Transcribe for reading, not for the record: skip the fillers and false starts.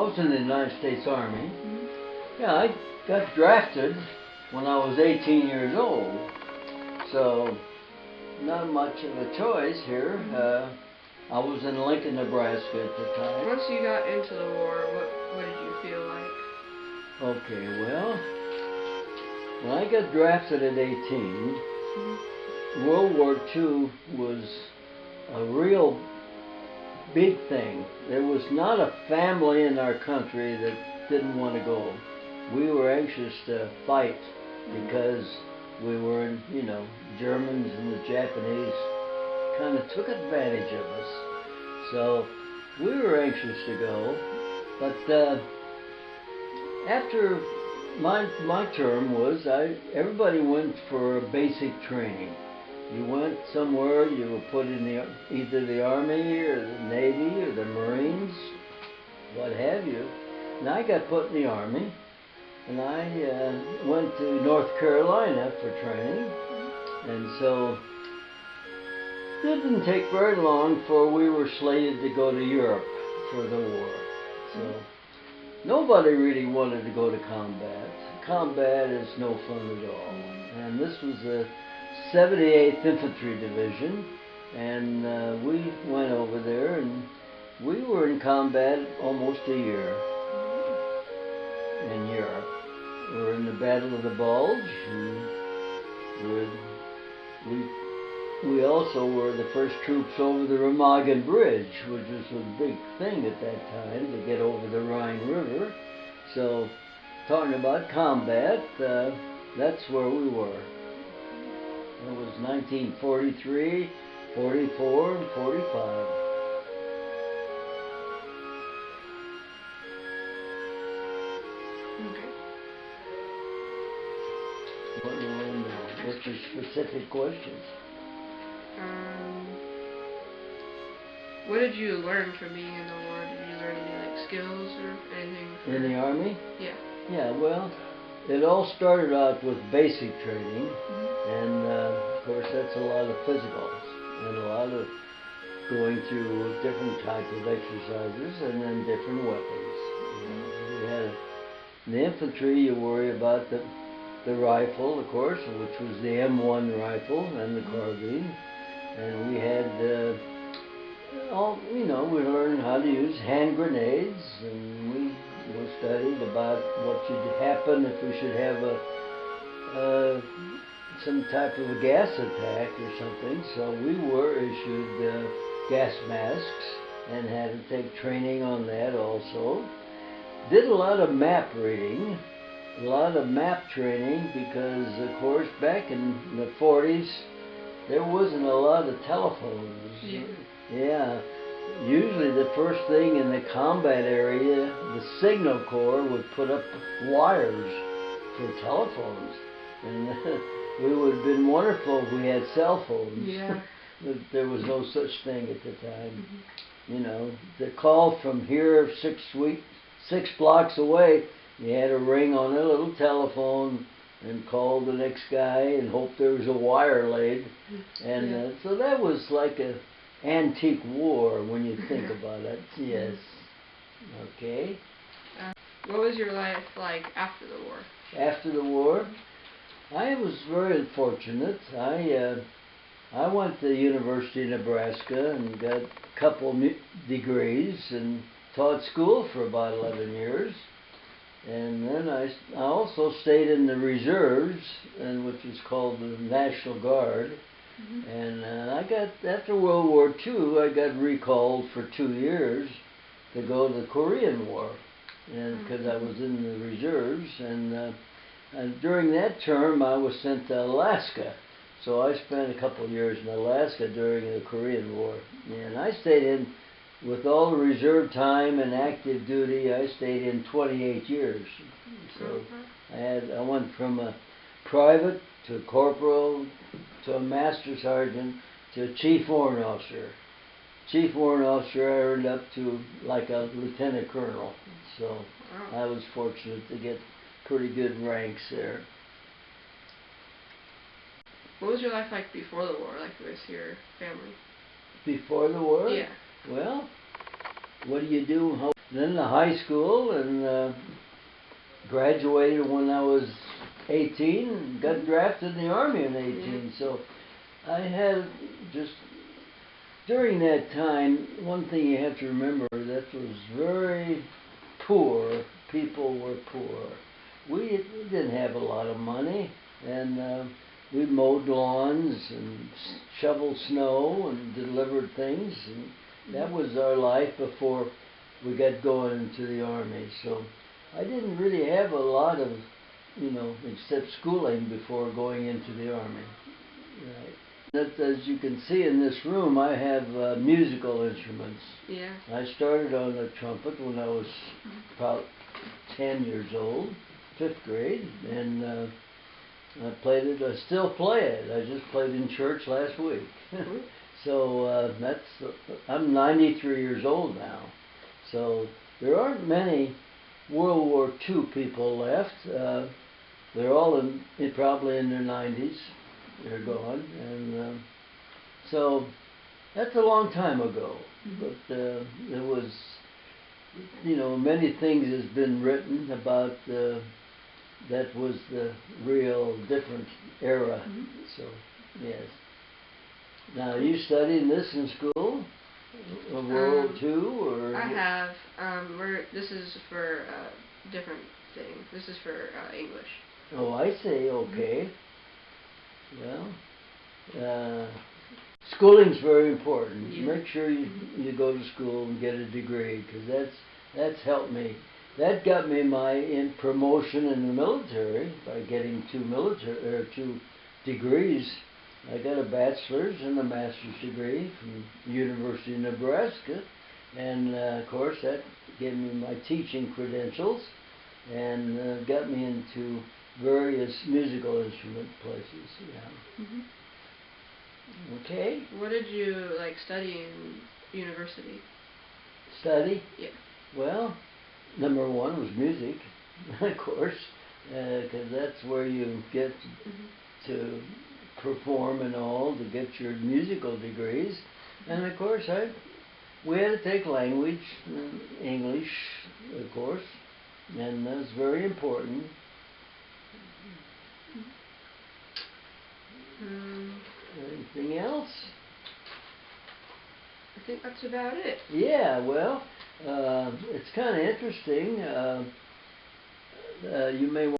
was in the United States Army. Mm-hmm. Yeah, I got drafted when I was 18 years old. So, not much of a choice here. I was in Lincoln, Nebraska at the time. Once you got into the war, what did you feel like? Okay, well, when I got drafted at 18, Mm-hmm. World War II was a real big thing. There was not a family in our country that didn't want to go. We were anxious to fight because we were in, Germans and the Japanese kind of took advantage of us. So we were anxious to go. But after my term was, everybody went for a basic training. You went somewhere, you were put in either the Army or the Navy or the Marines, what have you. And I got put in the Army, and I went to North Carolina for training. And so didn't take very long before we were slated to go to Europe for the war. So nobody really wanted to go to combat. Combat is no fun at all. And this was the 78th Infantry Division, and we went over there, and we were in combat almost a year in Europe. We were in the Battle of the Bulge, and we also were the first troops over the Remagen Bridge, which was a big thing at that time to get over the Rhine River. So, talking about combat, that's where we were. It was 1943, 44, and 45. Okay. What do you want to know? What's your specific questions? What did you learn from being in the war? Did you learn any skills or anything? In the Army? Yeah. Yeah, well, it all started out with basic training, and of course that's a lot of physicals and a lot of going through different types of exercises and then different weapons. In the infantry, you worry about the rifle, of course, which was the M1 rifle and the carbine, and we had we learned how to use hand grenades, and we studied about what should happen if we should have some type of a gas attack or something. So we were issued gas masks and had to take training on that also. Did a lot of map reading, a lot of map training, because of course back in the 40s there wasn't a lot of telephones. Yeah. Usually the first thing in the combat area, the signal corps would put up wires for telephones. And it would have been wonderful if we had cell phones. Yeah. But there was no such thing at the time. The call from here 6 blocks away, you had to ring on a little telephone and call the next guy and hope there was a wire laid. And so that was like a antique war when you think about it. Yes. Okay. What was your life like after the war? After the war, I was very fortunate. I went to the University of Nebraska and got a couple degrees and taught school for about 11 years. And then I also stayed in the reserves, which is called the National Guard. And after World War II, I got recalled for 2 years to go to the Korean War, and because I was in the reserves. And during that term, I was sent to Alaska. So I spent a couple of years in Alaska during the Korean War. And I stayed in, with all the reserve time and active duty, I stayed in 28 years. So I went from a private to a corporal to a master sergeant to a chief warrant officer. Chief warrant officer, I earned up to like a lieutenant colonel. So I was fortunate to get pretty good ranks there. What was your life like before the war, like with your family? Before the war? Yeah. Well, what do you do? then the high school, and graduated when I was 18, and got drafted in the Army in 18. So I had just, during that time, one thing you have to remember, that was very poor. People were poor. We didn't have a lot of money, and we mowed lawns and shoveled snow and delivered things, and that was our life before we got going into the Army. So I didn't really have a lot of, except schooling before going into the Army. Right. That, as you can see in this room, I have musical instruments. Yeah. I started on the trumpet when I was about 10 years old, 5th grade, and I played it. I still play it. I just played in church last week. So I'm 93 years old now. So there aren't many World War II people left. They're all probably in their 90s. They're gone, and so that's a long time ago. But there was, many things has been written about. That was the real different era. So yes. Now, are you studying this in school? World II, or? I have. This is for a different thing. This is for English. Oh, I see. Okay. Well, schooling's very important. Yeah. Make sure you go to school and get a degree, because that's helped me. That got me my promotion in the military by getting two degrees. I got a bachelor's and a master's degree from the University of Nebraska, and of course that gave me my teaching credentials, and got me into various musical instrument places. Yeah. Okay. What did you study in university? Study? Yeah. Well, number one was music, of course, because that's where you get to perform and all, to get your musical degrees. And of course, we had to take language, English, of course, and that's very important. Anything else? I think that's about it. Yeah, well, it's kind of interesting. You may